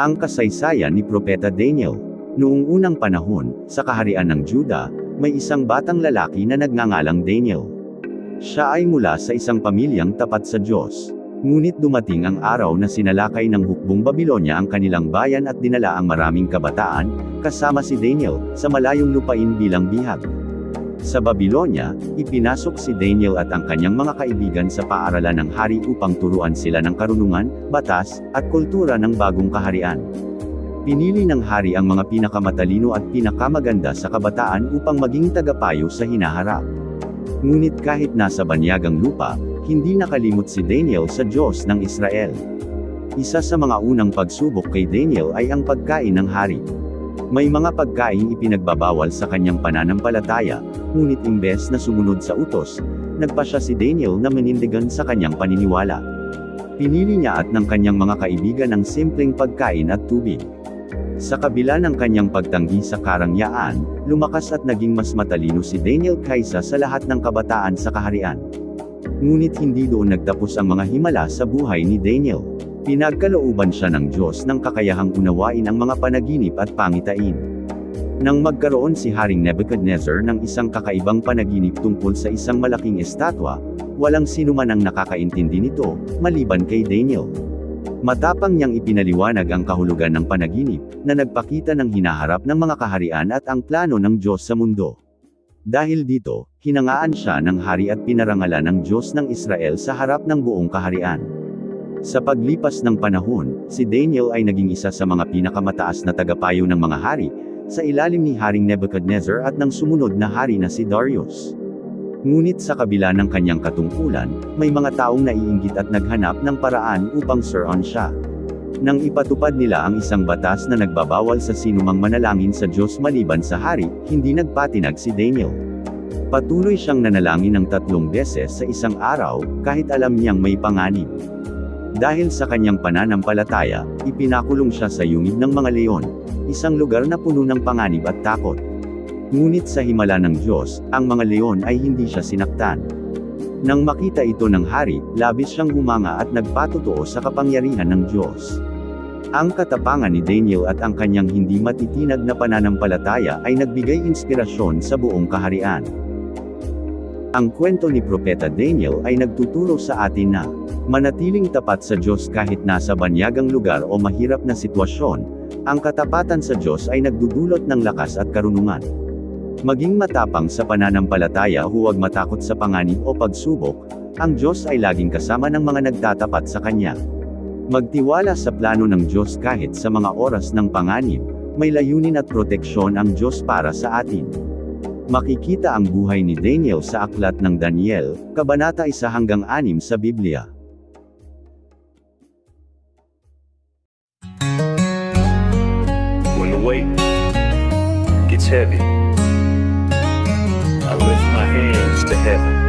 Ang kasaysayan ni Propeta Daniel. Noong unang panahon, sa kaharian ng Juda, may isang batang lalaki na nagngangalang Daniel. Siya ay mula sa isang pamilyang tapat sa Diyos. Ngunit dumating ang araw na sinalakay ng hukbong Babilonya ang kanilang bayan at dinala ang maraming kabataan, kasama si Daniel, sa malayong lupain bilang bihag. Sa Babilonya, ipinasok si Daniel at ang kanyang mga kaibigan sa paaralan ng hari upang turuan sila ng karunungan, batas, at kultura ng bagong kaharian. Pinili ng hari ang mga pinakamatalino at pinakamaganda sa kabataan upang maging tagapayo sa hinaharap. Ngunit kahit nasa banyagang lupa, hindi nakalimot si Daniel sa Diyos ng Israel. Isa sa mga unang pagsubok kay Daniel ay ang pagkain ng hari. May mga pagkaing ipinagbabawal sa kanyang pananampalataya, ngunit imbes na sumunod sa utos, nagpa siya si Daniel na manindigan sa kanyang paniniwala. Pinili niya at ng kanyang mga kaibigan ang simpleng pagkain at tubig. Sa kabila ng kanyang pagtanggi sa karangyaan, lumakas at naging mas matalino si Daniel kaysa sa lahat ng kabataan sa kaharian. Ngunit hindi doon nagtapos ang mga himala sa buhay ni Daniel. Pinagkalooban siya ng Diyos ng kakayahang unawain ang mga panaginip at pangitain. Nang magkaroon si Haring Nebuchadnezzar ng isang kakaibang panaginip tungkol sa isang malaking estatwa, walang sinuman ang nakakaintindi nito, maliban kay Daniel. Matapang niyang ipinaliwanag ang kahulugan ng panaginip, na nagpakita ng hinaharap ng mga kaharian at ang plano ng Diyos sa mundo. Dahil dito, hinangaan siya ng hari at pinarangalan ng Diyos ng Israel sa harap ng buong kaharian. Sa paglipas ng panahon, si Daniel ay naging isa sa mga pinakamataas na tagapayo ng mga hari, sa ilalim ni Haring Nebuchadnezzar at ng sumunod na hari na si Darius. Ngunit sa kabila ng kanyang katungkulan, may mga taong naiinggit at naghanap ng paraan upang suruan siya. Nang ipatupad nila ang isang batas na nagbabawal sa sinumang manalangin sa Diyos maliban sa hari, hindi nagpatinag si Daniel. Patuloy siyang nanalangin ng 3 beses sa isang araw, kahit alam niyang may panganib. Dahil sa kanyang pananampalataya, ipinakulong siya sa yungib ng mga leon, isang lugar na puno ng panganib at takot. Ngunit sa himala ng Diyos, ang mga leon ay hindi siya sinaktan. Nang makita ito ng hari, labis siyang humanga at nagpatotoo sa kapangyarihan ng Diyos. Ang katapangan ni Daniel at ang kanyang hindi matitinag na pananampalataya ay nagbigay inspirasyon sa buong kaharian. Ang kwento ni Propeta Daniel ay nagtuturo sa atin na manatiling tapat sa Diyos kahit nasa banyagang lugar o mahirap na sitwasyon. Ang katapatan sa Diyos ay nagdudulot ng lakas at karunungan. Maging matapang sa pananampalataya, huwag matakot sa panganib o pagsubok. Ang Diyos ay laging kasama ng mga nagtatapat sa Kanya. Magtiwala sa plano ng Diyos kahit sa mga oras ng panganib. May layunin at proteksyon ang Diyos para sa atin. Makikita ang buhay ni Daniel sa aklat ng Daniel, Kabanata 1-6 sa Biblia. When the weight gets heavy, I lift my hands to heaven.